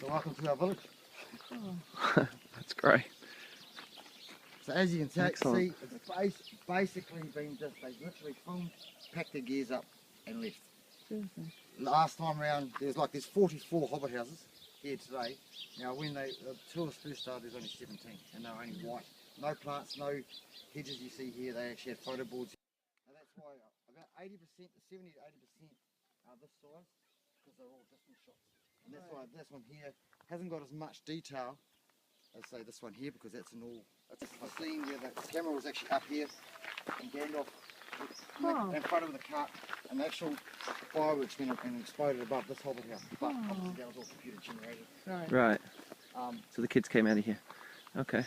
welcome to our village. Oh. That's great. So as you can see, Excellent. it's basically been just, they literally filmed, packed their gears up and left. Seriously. Last time round, there's 44 hobbit houses here today. Now when the tourists first started, there's only 17 and they're only white. No plants, no hedges you see here, they actually had photo boards. And that's why about 80%, 70 to 80% are this size, because they're all distance shots. And that's why this one here hasn't got as much detail as say this one here, because that's it's a scene where the camera was actually up here and Gandalf in front of the cart, and the actual fireworks went up and exploded above this hobbit house. But obviously that was all computer generated. Right. Um, So the kids came out of here. Okay.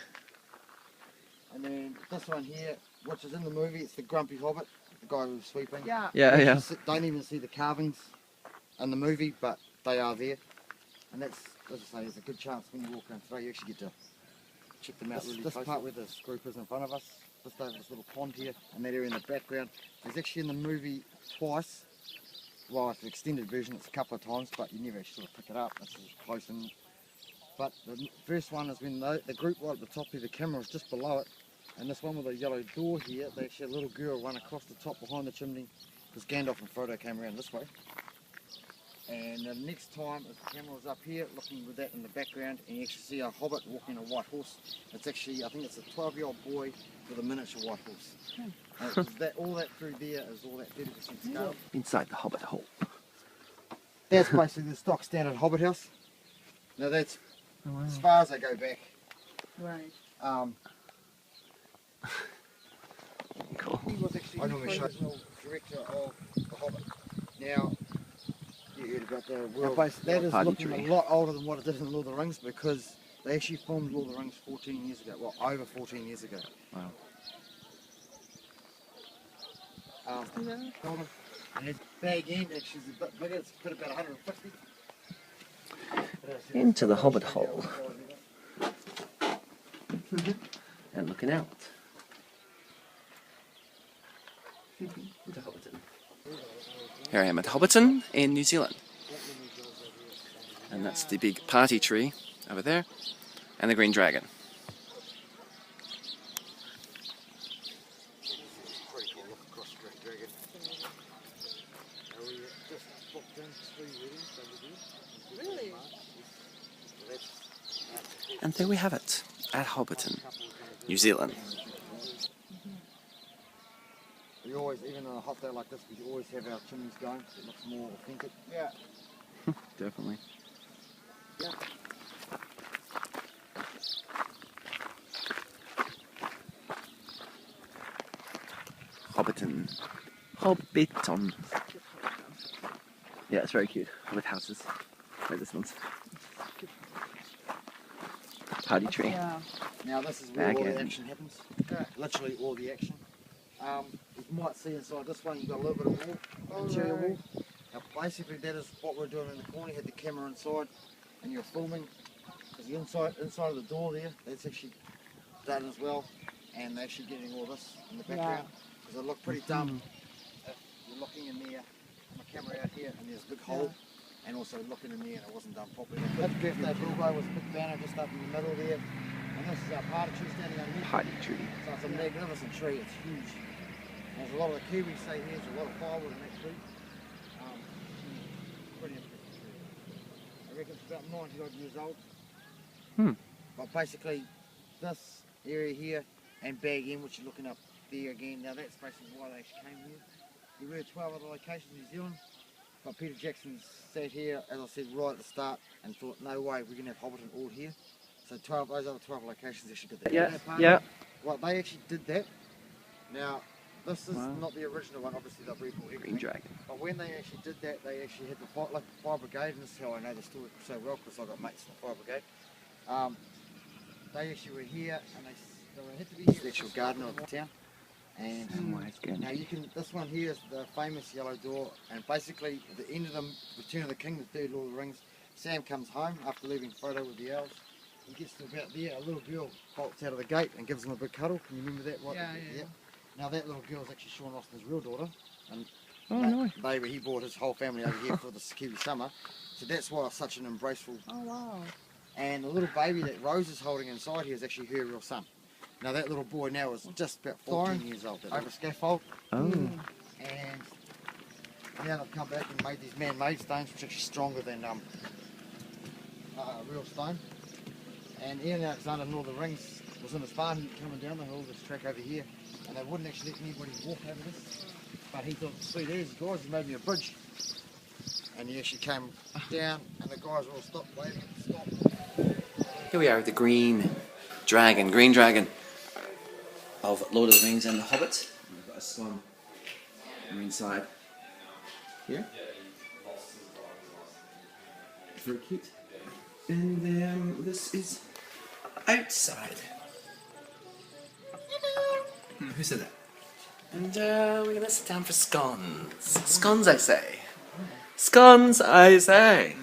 and then this one here, which is in the movie, it's the Grumpy Hobbit, the guy who was sweeping. Yeah. Yeah, You yeah. don't even see the carvings in the movie, but they are there. And that's, as I say, there's a good chance when you walk around today, you actually get to check them out really closely. This part where the group is in front of us, just over this little pond here, and that area in the background, there's actually in the movie twice. Well, it's an extended version, it's a couple of times, but you never actually sort of pick it up, it's sort of close in. But the first one is when the group right at the top here, the camera was just below it, and this one with the yellow door here, they actually had a little girl run across the top behind the chimney, because Gandalf and Frodo came around this way. And the next time, if the camera was up here, looking with that in the background, and you actually see a hobbit walking a white horse. It's actually, I think it's a 12-year-old boy with a miniature white horse. And all that through there is all that 30% scale. Inside the hobbit hole. That's basically the stock standard hobbit house. Now that's as far as I go back. Right. Cool. He was actually the original director of The Hobbit. Now, you heard about the world. That is Party looking tree. a lot older than what it did in Lord of the Rings, because they actually filmed Lord of the Rings 14 years ago. Well, over 14 years ago. Wow. And its bag end actually is a bit bigger. It's put about 150. Into the hobbit hole. And looking out. Into Hobbiton. Here I am at Hobbiton in New Zealand. And that's the big party tree over there. And the green dragon. Pretty cool look across Great Dragon. We just booked in 3 weddings over there. Really? So that's, And there we have it, at Hobbiton, New Zealand. we always, even on a hot day like this, we always have our chimneys going. It looks more authentic. Yeah. Definitely. Yeah. Hobbiton. Hobbiton. Yeah, it's very cute, with houses. Like this one's. Party tree. Yeah. Now this is where Bag all the end. action happens. Literally all the action. You might see inside this one, you've got a little bit of wall, interior wall. Now basically that is what we're doing in the corner. You had the camera inside and you're filming. Because the inside of the door there, that's actually done as well. And they're actually getting all this in the background. Because it looked pretty dumb if you're looking in there, my camera out here, and there's a big hole. And also looking in there and it wasn't done properly. That birthday Bilbo was a big banner just up in the middle there. And this is our party tree standing underneath. Party tree. So it's a magnificent tree, it's huge. There's a lot of the Kiwis say here, there's a lot of firewood in that tree. Pretty impressive tree. I reckon it's about 90 odd years old. But basically, this area here and Bag End, which you're looking up there again, now that's basically why they actually came here. There were 12 other locations in New Zealand, but Peter Jackson sat here, as I said, right at the start and thought, no way, we're going to have Hobbiton all here. So those other 12 locations actually did that. Yeah, That part, yeah. Well, they actually did that. Now, this is not the original one, obviously they've rebuilt everything. Green dragon. But when they actually did that, they actually had the fire brigade, and this is how I know the story so well, because I've got mates in the fire brigade. They actually were here, and they had to be here. The actual gardener of the town. And now you can, this one here is the famous yellow door, and basically at the end of the Return of the King, the third Lord of the Rings, Sam comes home after leaving Frodo with the elves. He gets to about there, a little girl bolts out of the gate and gives him a big cuddle. Can you remember that? Right? Yeah. Now that little girl is actually Sean Austin's real daughter, and Oh, nice. He brought his whole family over here for the Kiwi summer. So that's why it's such an embraceful. Oh, wow. And the little baby that Rose is holding inside here is actually her real son. Now that little boy now is just about 14 years old. Over scaffold. Oh. And now they've come back and made these man-made stones, which are actually stronger than real stone. And Ian Alexander, North of the Rings, was in his farm. He coming down the hill, this track over here, and they wouldn't actually let anybody walk over this. But he thought, sweet as guys, he made me a bridge. And he actually came down, and the guys all stopped waving at the stop. Here we are with the green dragon of Lord of the Rings and the Hobbit. We've got a scone on the inside here. Very cute. And this is outside. Who said that? And we're gonna sit down for scones. Scones, I say. Scones, I say.